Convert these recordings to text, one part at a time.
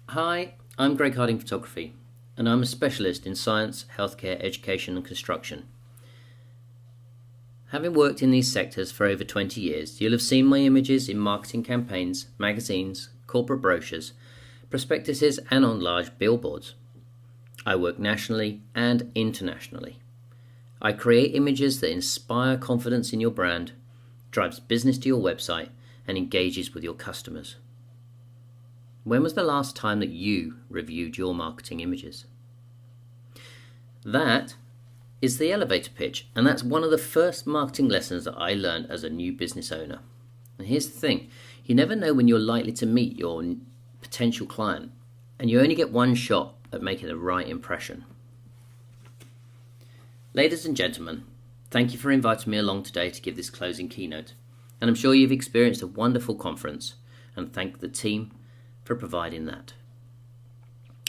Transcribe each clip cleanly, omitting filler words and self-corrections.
Hi, I'm Greg Harding Photography, and I'm a specialist in science, healthcare, education, and construction. Having worked in these sectors for over 20 years, you'll have seen my images in marketing campaigns, magazines, corporate brochures, prospectuses, and on large billboards. I work nationally and internationally. I create images that inspire confidence in your brand, drives business to your website, and engages with your customers. When was the last time that you reviewed your marketing images? That is the elevator pitch, and that's one of the first marketing lessons that I learned as a new business owner. And here's the thing, you never know when you're likely to meet your potential client, and you only get one shot at making the right impression. Ladies and gentlemen, thank you for inviting me along today to give this closing keynote, and I'm sure you've experienced a wonderful conference, and thank the team for providing that.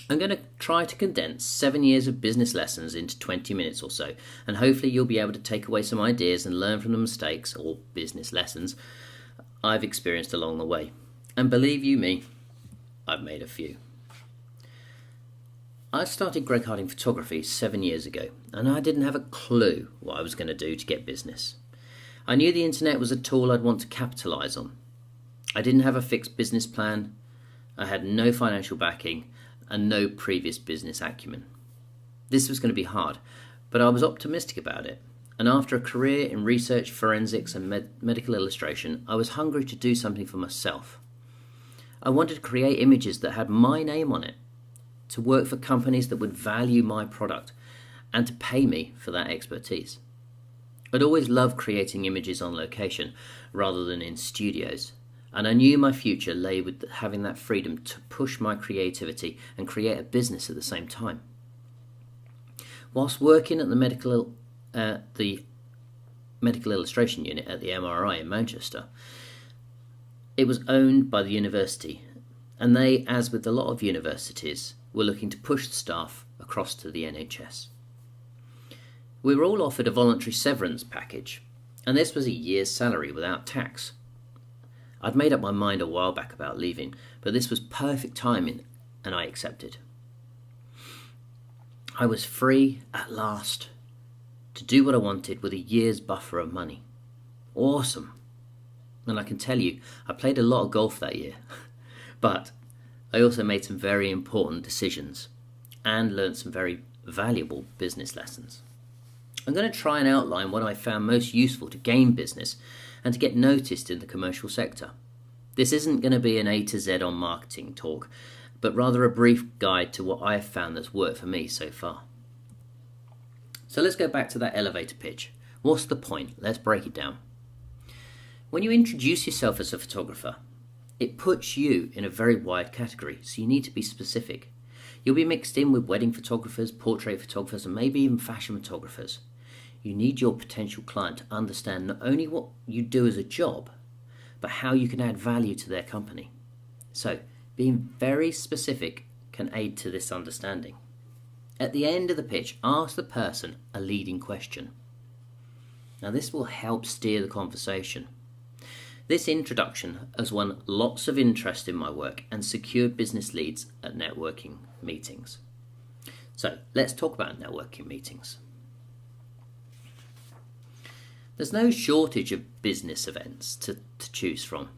I'm going to try to condense 7 years of business lessons into 20 minutes or so, and hopefully you'll be able to take away some ideas and learn from the mistakes or business lessons I've experienced along the way. And believe you me, I've made a few. I started Greg Harding Photography 7 years ago, and I didn't have a clue what I was going to do to get business. I knew the internet was a tool I'd want to capitalise on. I didn't have a fixed business plan. I had no financial backing and no previous business acumen. This was going to be hard, but I was optimistic about it. And after a career in research, forensics and medical illustration, I was hungry to do something for myself. I wanted to create images that had my name on it, to work for companies that would value my product and to pay me for that expertise. I'd always loved creating images on location rather than in studios. And I knew my future lay with having that freedom to push my creativity and create a business at the same time. Whilst working at the medical illustration unit at the MRI in Manchester, it was owned by the university, and they, as with a lot of universities, were looking to push the staff across to the NHS. We were all offered a voluntary severance package, and this was a year's salary without tax. I'd made up my mind a while back about leaving, but this was perfect timing and I accepted. I was free at last to do what I wanted with a year's buffer of money. Awesome. And I can tell you, I played a lot of golf that year, but I also made some very important decisions and learned some very valuable business lessons. I'm going to try and outline what I found most useful to gain business and to get noticed in the commercial sector. This isn't going to be an A to Z on marketing talk, but rather a brief guide to what I have found that's worked for me so far. So let's go back to that elevator pitch. What's the point? Let's break it down. When you introduce yourself as a photographer, it puts you in a very wide category, so you need to be specific. You'll be mixed in with wedding photographers, portrait photographers, and maybe even fashion photographers. You need your potential client to understand not only what you do as a job, but how you can add value to their company. So, being very specific can aid to this understanding. At the end of the pitch, ask the person a leading question. Now, this will help steer the conversation. This introduction has won lots of interest in my work and secured business leads at networking meetings. So, let's talk about networking meetings. There's no shortage of business events to choose from.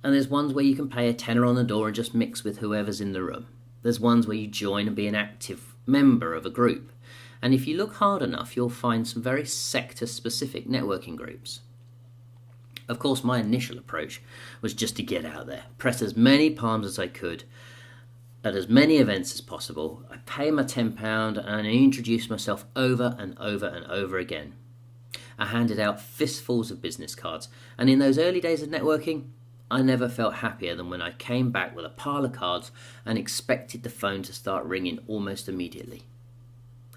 And there's ones where you can pay a tenner on the door and just mix with whoever's in the room. There's ones where you join and be an active member of a group. And if you look hard enough, you'll find some very sector-specific networking groups. Of course, my initial approach was just to get out there, press as many palms as I could at as many events as possible. I pay my £10 and I introduce myself over and over and over again. I handed out fistfuls of business cards, and in those early days of networking, I never felt happier than when I came back with a pile of cards and expected the phone to start ringing almost immediately.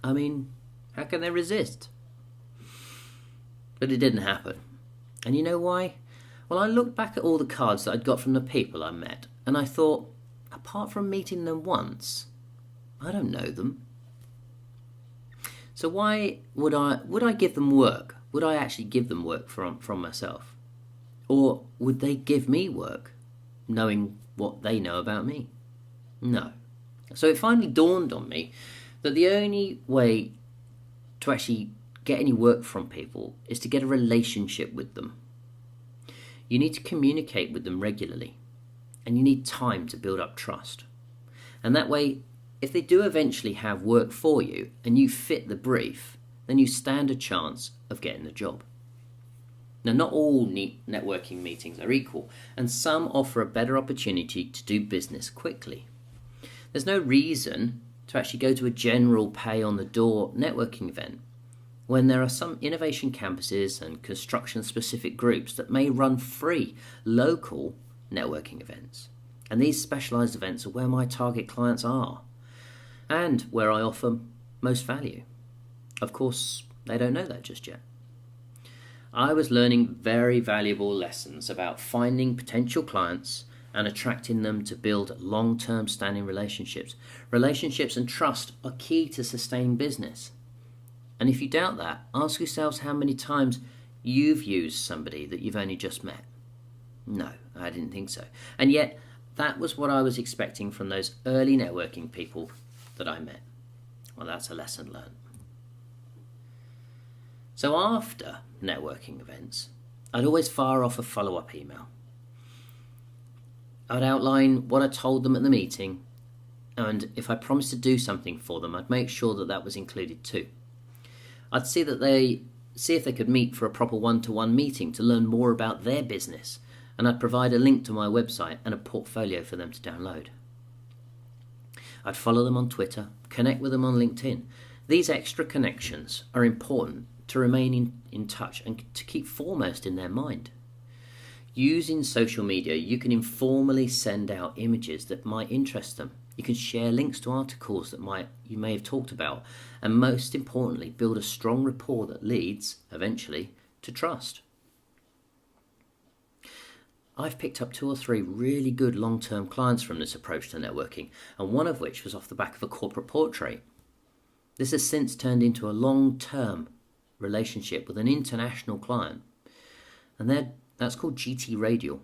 I mean, how can they resist? But it didn't happen. And you know why? Well, I looked back at all the cards that I'd got from the people I met, and I thought, apart from meeting them once, I don't know them. So why would I give them work? Would I actually give them work from myself? Or would they give me work, knowing what they know about me? No. So it finally dawned on me that the only way to actually get any work from people is to get a relationship with them. You need to communicate with them regularly, and you need time to build up trust. And that way, if they do eventually have work for you and you fit the brief, then you stand a chance of getting the job. Now, not all networking meetings are equal, and some offer a better opportunity to do business quickly. There's no reason to actually go to a general pay-on-the-door networking event when there are some innovation campuses and construction-specific groups that may run free, local networking events. And these specialised events are where my target clients are, and where I offer most value. Of course, they don't know that just yet. I was learning very valuable lessons about finding potential clients and attracting them to build long-term standing relationships. Relationships and trust are key to sustain business. And if you doubt that, ask yourselves how many times you've used somebody that you've only just met. No, I didn't think so. And yet, that was what I was expecting from those early networking people that I met. Well, that's a lesson learned. So after networking events, I'd always fire off a follow-up email. I'd outline what I told them at the meeting, and if I promised to do something for them, I'd make sure that that was included too. I'd see if they could meet for a proper one-to-one meeting to learn more about their business, and I'd provide a link to my website and a portfolio for them to download. I'd follow them on Twitter, connect with them on LinkedIn. These extra connections are important to remain in touch and to keep foremost in their mind. Using social media, you can informally send out images that might interest them. You can share links to articles that you may have talked about, and most importantly, build a strong rapport that leads, eventually, to trust. I've picked up 2 or 3 really good long-term clients from this approach to networking, and one of which was off the back of a corporate portrait. This has since turned into a long-term relationship with an international client, and that's called GT Radial.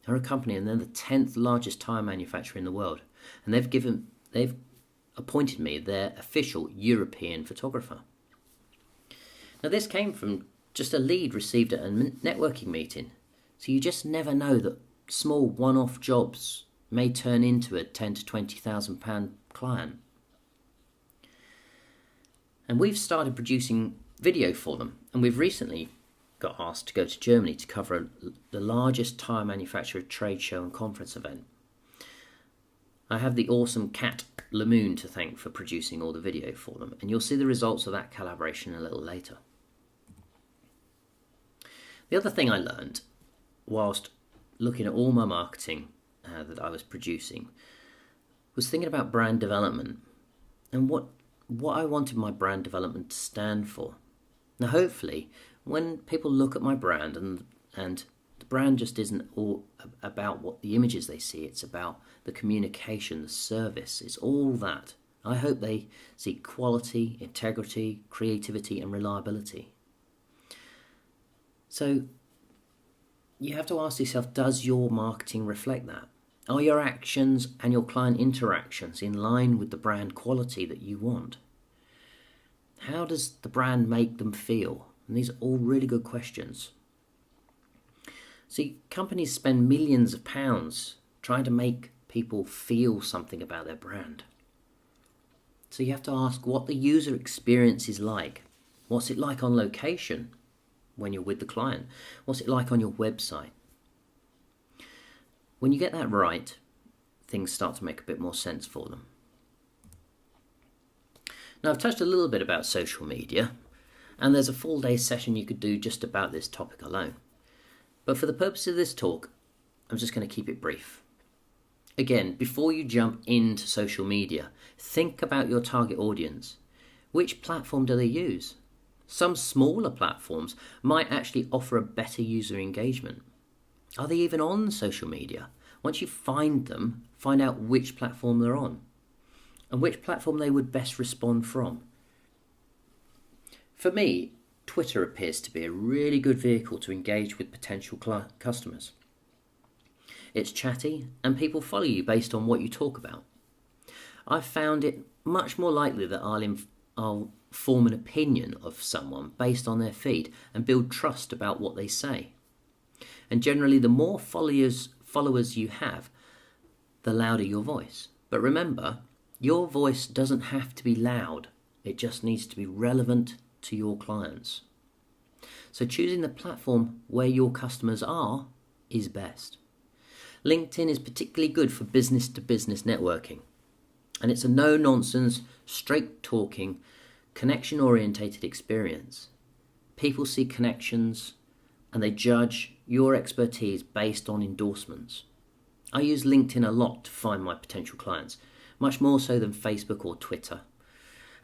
They're a company, and they're the 10th largest tyre manufacturer in the world, and they've appointed me their official European photographer. Now, this came from just a lead received at a networking meeting, so you just never know that small one-off jobs may turn into a £10,000 to £20,000 client. And we've started producing video for them, and we've recently got asked to go to Germany to cover the largest tyre manufacturer trade show and conference event. I have the awesome Kat Lamoon to thank for producing all the video for them, and you'll see the results of that collaboration a little later. The other thing I learned whilst looking at all my marketing that I was producing was thinking about brand development and what I wanted my brand development to stand for. Now, hopefully, when people look at my brand, and the brand just isn't all about what the images they see, it's about the communication, the service, it's all that. I hope they see quality, integrity, creativity, and reliability. So, you have to ask yourself, does your marketing reflect that? Are your actions and your client interactions in line with the brand quality that you want? How does the brand make them feel? And these are all really good questions. See, companies spend millions of pounds trying to make people feel something about their brand. So you have to ask what the user experience is like. What's it like on location when you're with the client? What's it like on your website? When you get that right, things start to make a bit more sense for them. Now, I've touched a little bit about social media, and there's a full day session you could do just about this topic alone. But for the purpose of this talk, I'm just going to keep it brief. Again, before you jump into social media, think about your target audience. Which platform do they use? Some smaller platforms might actually offer a better user engagement. Are they even on social media? Once you find them, find out which platform they're on and which platform they would best respond from. For me, Twitter appears to be a really good vehicle to engage with potential customers. It's chatty and people follow you based on what you talk about. I've found it much more likely that I'll form an opinion of someone based on their feed and build trust about what they say. And generally, the more followers you have, the louder your voice. But remember, your voice doesn't have to be loud. It just needs to be relevant to your clients. So choosing the platform where your customers are is best. LinkedIn is particularly good for business-to-business networking. And it's a no-nonsense, straight-talking, connection-orientated experience. People see connections and they judge your expertise based on endorsements. I use LinkedIn a lot to find my potential clients, much more so than Facebook or Twitter.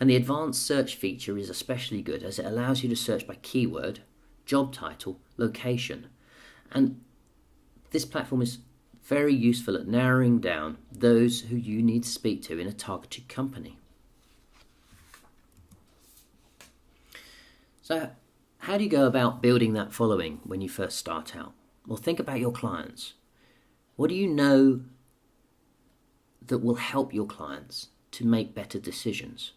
And the advanced search feature is especially good as it allows you to search by keyword, job title, location. And this platform is very useful at narrowing down those who you need to speak to in a targeted company. So, how do you go about building that following when you first start out? Well, think about your clients. What do you know that will help your clients to make better decisions?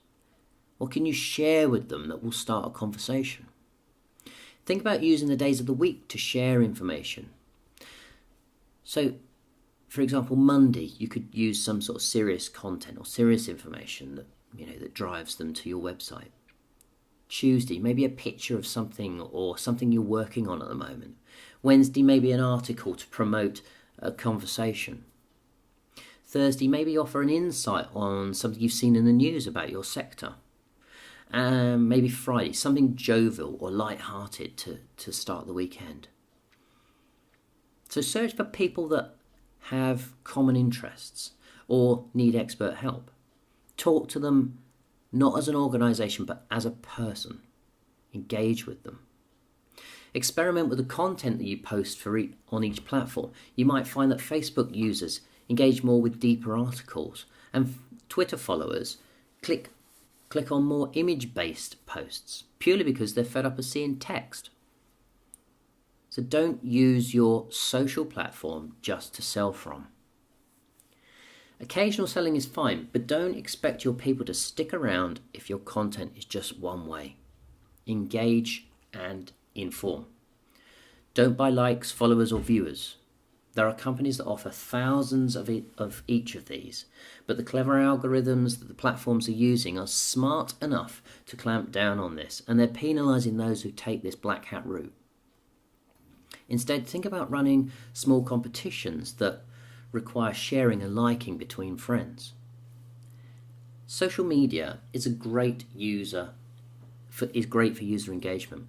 What can you share with them that will start a conversation? Think about using the days of the week to share information. So, for example, Monday, you could use some sort of serious content or serious information that drives them to your website. Tuesday, maybe a picture of something or something you're working on at the moment. Wednesday, maybe an article to promote a conversation. Thursday, maybe offer an insight on something you've seen in the news about your sector. And maybe Friday, something jovial or light-hearted to start the weekend. So search for people that have common interests or need expert help. Talk to them not as an organisation but as a person. Engage with them. Experiment with the content that you post on each platform. You might find that Facebook users engage more with deeper articles and Twitter followers click on more image-based posts purely because they're fed up of seeing text. So don't use your social platform just to sell from. Occasional selling is fine, but don't expect your people to stick around if your content is just one way. Engage and inform. Don't buy likes, followers or viewers. There are companies that offer thousands of each of these, but the clever algorithms that the platforms are using are smart enough to clamp down on this, and they're penalising those who take this black hat route. Instead, think about running small competitions that require sharing and liking between friends. Social media is great for user engagement.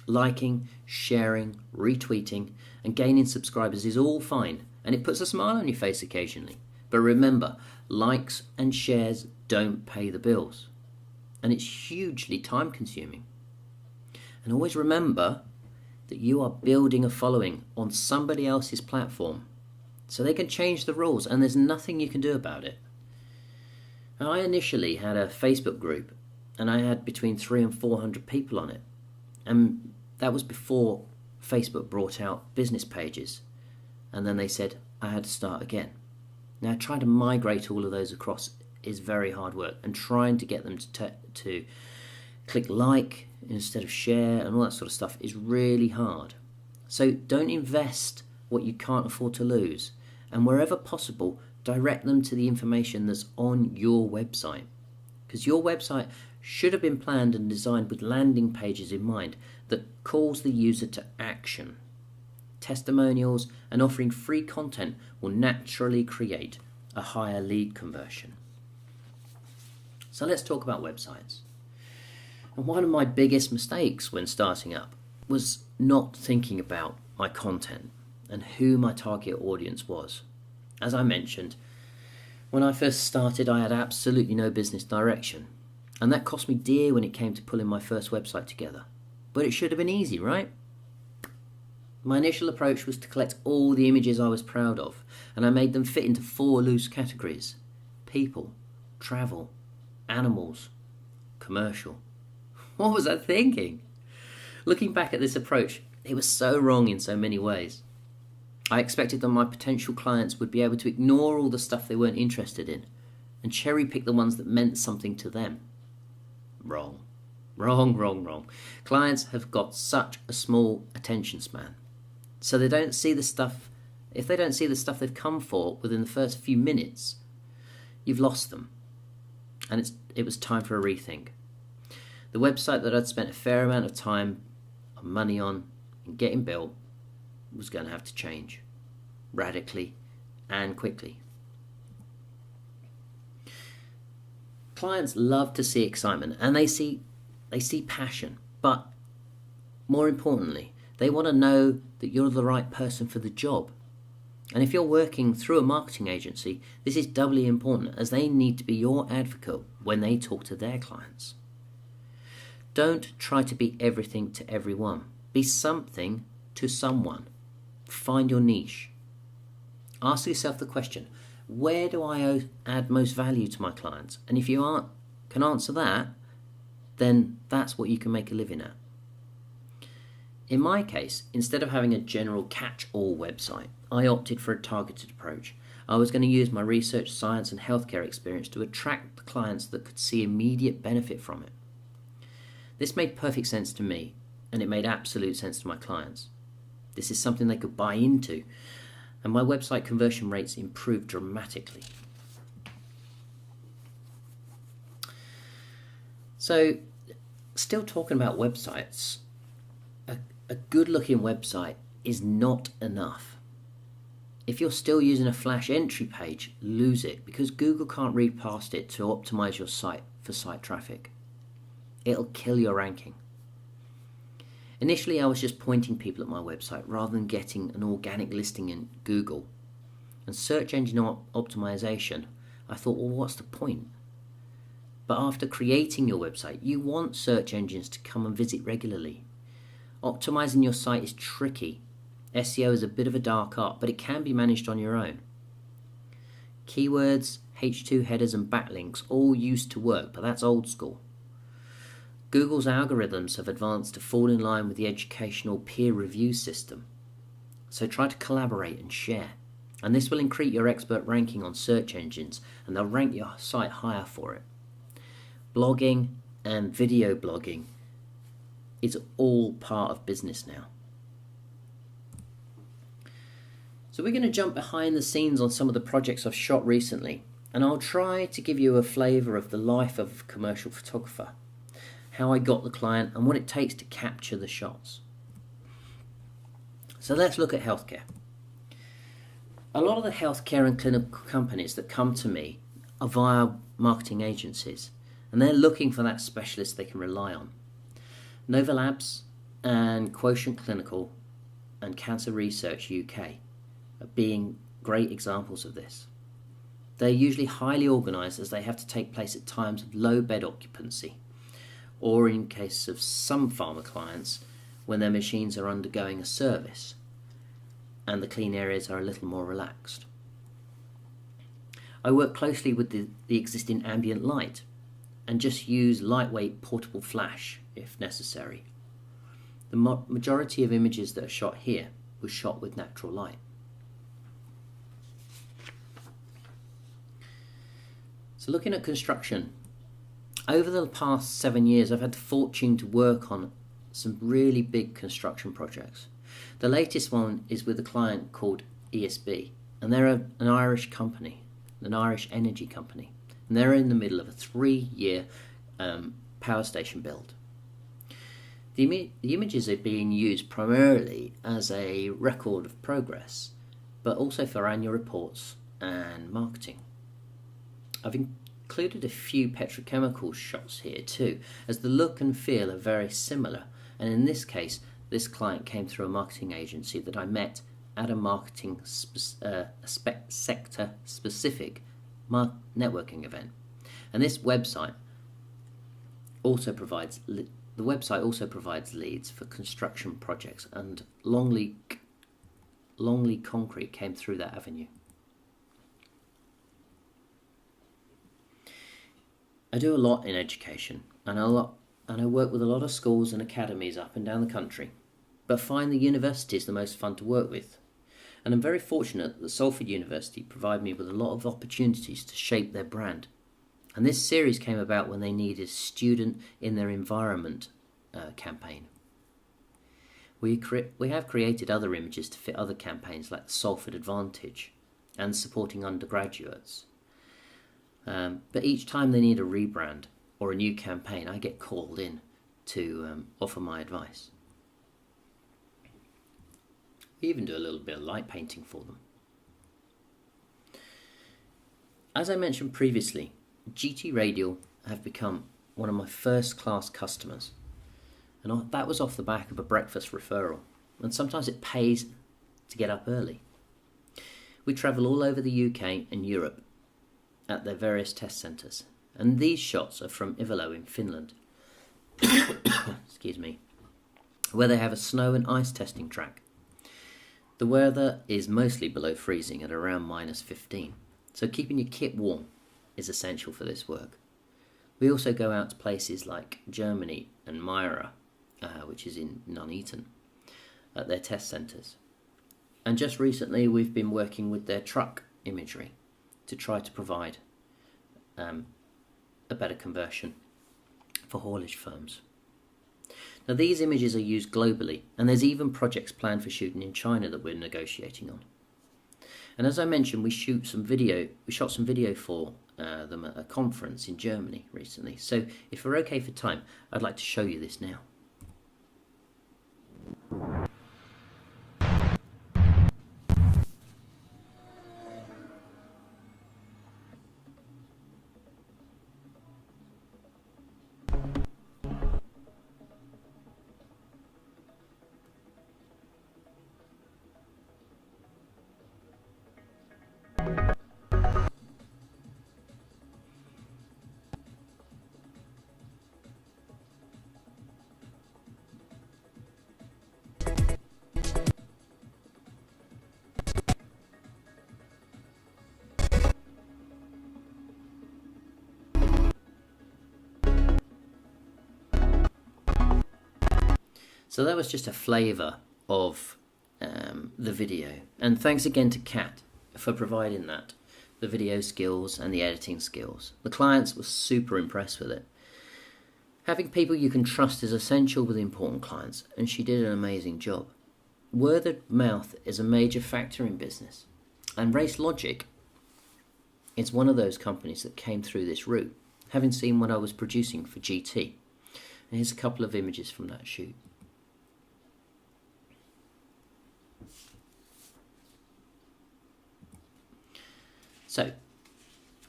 Liking, sharing, retweeting, and gaining subscribers is all fine, and it puts a smile on your face occasionally. But remember, likes and shares don't pay the bills, and it's hugely time consuming. And always remember that you are building a following on somebody else's platform, so they can change the rules, and there's nothing you can do about it. Now, I initially had a Facebook group, and I had between 300 and 400 people on it, and that was before Facebook brought out business pages, and then they said I had to start again. Now, trying to migrate all of those across is very hard work, and trying to get them to click like instead of share and all that sort of stuff is really hard. So don't invest what you can't afford to lose, and wherever possible, direct them to the information that's on your website, because your website should have been planned and designed with landing pages in mind that calls the user to action. Testimonials and offering free content will naturally create a higher lead conversion. So let's talk about websites. And one of my biggest mistakes when starting up was not thinking about my content and who my target audience was. As I mentioned, when I first started, I had absolutely no business direction, and that cost me dear when it came to pulling my first website together. But it should have been easy, right? My initial approach was to collect all the images I was proud of, and I made them fit into 4 loose categories: people, travel, animals, commercial. What was I thinking? Looking back at this approach, it was so wrong in so many ways. I expected that my potential clients would be able to ignore all the stuff they weren't interested in and cherry pick the ones that meant something to them. Wrong. Wrong, wrong, wrong. Clients have got such a small attention span. So they don't see the stuff. If they don't see the stuff they've come for within the first few minutes, you've lost them. And it was time for a rethink. The website that I'd spent a fair amount of time and money on and getting built was going to have to change radically and quickly. Clients love to see excitement and they see passion, but more importantly, they want to know that you're the right person for the job. And if you're working through a marketing agency, this is doubly important as they need to be your advocate when they talk to their clients. Don't try to be everything to everyone. Be something to someone. Find your niche. Ask yourself the question, where do I add most value to my clients? And if you can answer that, then that's what you can make a living at. In my case, instead of having a general catch-all website, I opted for a targeted approach. I was going to use my research, science and healthcare experience to attract the clients that could see immediate benefit from it. This made perfect sense to me, and it made absolute sense to my clients. This is something they could buy into, and my website conversion rates improved dramatically. So, still talking about websites, a good-looking website is not enough. If you're still using a flash entry page, lose it, because Google can't read past it to optimize your site for site traffic. It'll kill your ranking. Initially, I was just pointing people at my website rather than getting an organic listing in Google. And search engine optimization, I thought, well, what's the point? But after creating your website, you want search engines to come and visit regularly. Optimizing your site is tricky. SEO is a bit of a dark art, but it can be managed on your own. Keywords, H2 headers and backlinks all used to work, but that's old school. Google's algorithms have advanced to fall in line with the educational peer review system. So try to collaborate and share. And this will increase your expert ranking on search engines, and they'll rank your site higher for it. Blogging and video blogging is all part of business now. So we're going to jump behind the scenes on some of the projects I've shot recently, and I'll try to give you a flavour of the life of a commercial photographer, how I got the client and what it takes to capture the shots. So let's look at healthcare. A lot of the healthcare and clinical companies that come to me are via marketing agencies, and they're looking for that specialist they can rely on. Nova Labs and Quotient Clinical and Cancer Research UK are being great examples of this. They're usually highly organised as they have to take place at times of low bed occupancy, or in case of some pharma clients when their machines are undergoing a service and the clean areas are a little more relaxed. I work closely with the existing ambient light and just use lightweight portable flash if necessary. The majority of images that are shot here was shot with natural light. So looking at construction, over the past 7 years I've had the fortune to work on some really big construction projects. The latest one is with a client called ESB, and they're an Irish company, an Irish energy company, and they're in the middle of a 3-year power station build. The images are being used primarily as a record of progress, but also for annual reports and marketing. I've included a few petrochemical shots here too, as the look and feel are very similar, and in this case this client came through a marketing agency that I met at a marketing sector specific networking event. And this website also provides leads for construction projects, and Longley Concrete came through that avenue. I do a lot in education, and I work with a lot of schools and academies up and down the country, but find the universities the most fun to work with. And I'm very fortunate that Salford University provide me with a lot of opportunities to shape their brand. And this series came about when they needed a student in their environment campaign. We have created other images to fit other campaigns like the Salford Advantage and supporting undergraduates. But each time they need a rebrand or a new campaign, I get called in to offer my advice. We even do a little bit of light painting for them. As I mentioned previously, GT Radial have become one of my first class customers, and that was off the back of a breakfast referral, and sometimes it pays to get up early. We travel all over the UK and Europe at their various test centres, and these shots are from Ivalo in Finland excuse me, where they have a snow and ice testing track. The weather is mostly below freezing at around -15, so keeping your kit warm is essential for this work. We also go out to places like Germany and Myra, which is in Nuneaton, at their test centres. And just recently we've been working with their truck imagery to try to provide a better conversion for haulage firms. Now these images are used globally, and there's even projects planned for shooting in China that we're negotiating on. And as I mentioned, we shot some video for them at a conference in Germany recently. So if we're okay for time, I'd like to show you this now. So that was just a flavour of the video, and thanks again to Kat for providing that, the video skills and the editing skills. The clients were super impressed with it. Having people you can trust is essential with important clients, and she did an amazing job. Word of mouth is a major factor in business, and Race Logic is one of those companies that came through this route, having seen what I was producing for GT. And here's a couple of images from that shoot. So,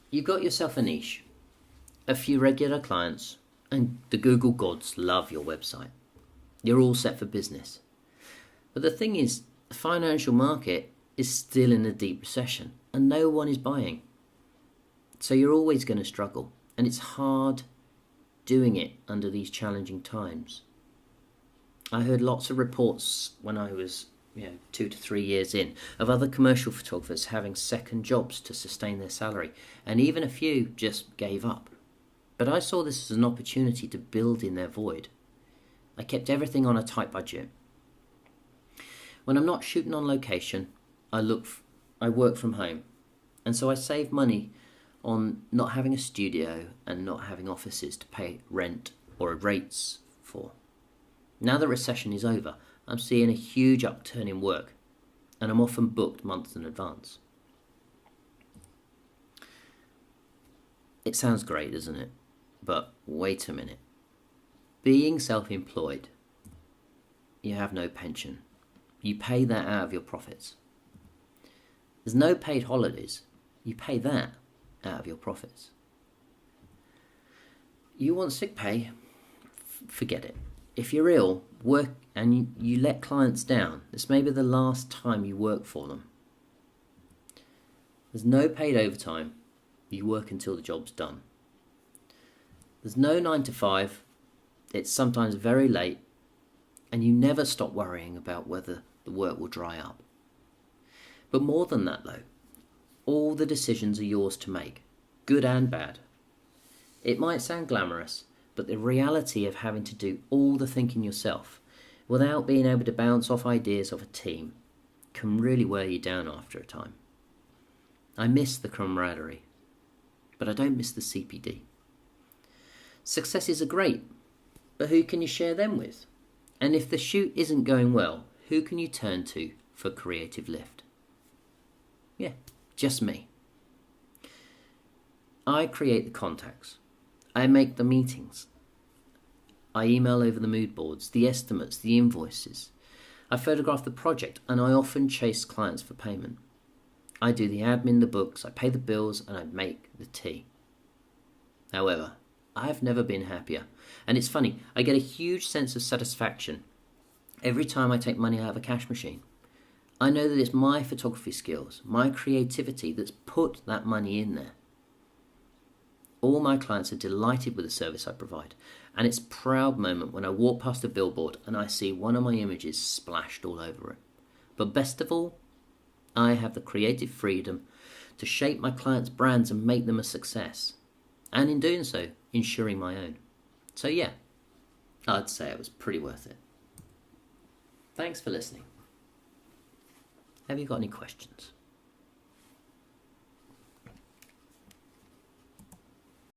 you've got yourself a niche, a few regular clients, and the Google gods love your website. You're all set for business. But the thing is, the financial market is still in a deep recession, and no one is buying. So you're always going to struggle, and it's hard doing it under these challenging times. I heard lots of reports when I was 2 to 3 years in, of other commercial photographers having second jobs to sustain their salary, and even a few just gave up. But I saw this as an opportunity to build in their void. I kept everything on a tight budget. When I'm not shooting on location, I work from home, and so I save money on not having a studio and not having offices to pay rent or rates for. Now the recession is over, I'm seeing a huge upturn in work, and I'm often booked months in advance. It sounds great, doesn't it? But wait a minute. Being self-employed, you have no pension. You pay that out of your profits. There's no paid holidays. You pay that out of your profits. You want sick pay? Forget it. If you're ill, work and you let clients down, this may be the last time you work for them. There's no paid overtime. You work until the job's done. There's no 9 to 5. It's sometimes very late, and you never stop worrying about whether the work will dry up. But more than that though, all the decisions are yours to make, good and bad. It might sound glamorous, but the reality of having to do all the thinking yourself without being able to bounce off ideas of a team can really wear you down after a time. I miss the camaraderie, but I don't miss the CPD. Successes are great, but who can you share them with? And if the shoot isn't going well, who can you turn to for creative lift? Yeah, just me. I create the contacts. I make the meetings. I email over the mood boards, the estimates, the invoices. I photograph the project, and I often chase clients for payment. I do the admin, the books, I pay the bills, and I make the tea. However, I've never been happier. And it's funny, I get a huge sense of satisfaction every time I take money out of a cash machine. I know that it's my photography skills, my creativity that's put that money in there. All my clients are delighted with the service I provide, and it's a proud moment when I walk past a billboard and I see one of my images splashed all over it. But best of all, I have the creative freedom to shape my clients' brands and make them a success, and in doing so, ensuring my own. So yeah, I'd say it was pretty worth it. Thanks for listening. Have you got any questions?